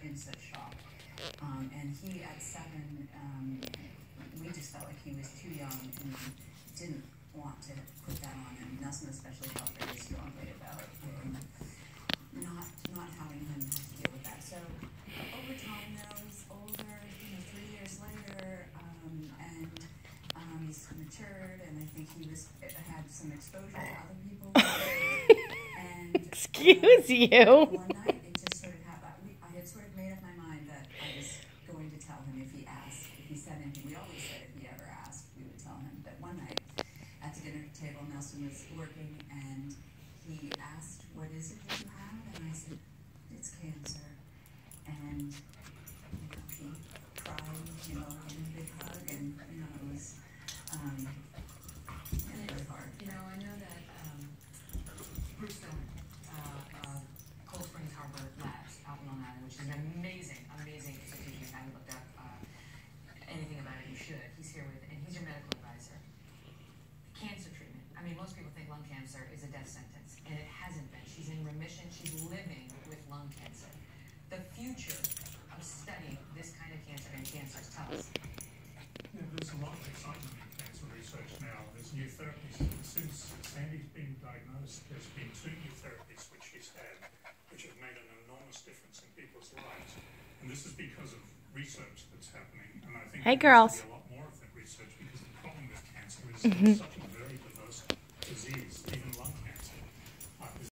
in such shock. And he, at 7, we just felt like he was too young and didn't want to put that on him. Nelson especially felt very strongly about not having him have to deal with that. So over time, though, he's older, 3 years later, and he's matured, and I think he had some exposure to other people. And excuse you. one night, it just sort of happened. I had sort of made up my mind that I was going to tell him if he asked. If he said anything, we always said if he ever asked, we would tell him. But one night, at the dinner table, Nelson was working, and he asked, "What is it that you have?" And I said, "It's cancer." And he cried, gave me a big hug, and it was hard. I know that Bruce Stone of Cold Springs Harbor Labs out in Long Island, which is an amazing institution. If you haven't looked up anything about it, you should. He's here and he's your medical advisor. Cancer treatment. I mean, most people think lung cancer is a death sentence, and it hasn't been. She's in remission. She's living with lung cancer. The future of studying this kind of cancer and cancers, tell us. Yeah, there's a lot of excitement in cancer research now. There's new therapies. Since Sandy's been diagnosed, there's been 2 new therapies which she's had, which have made an enormous difference in people's lives. And this is because of research that's happening. And I think Hey, there needs girls. to be a lot more of that research, because the problem with cancer is it's such a very diverse disease. Even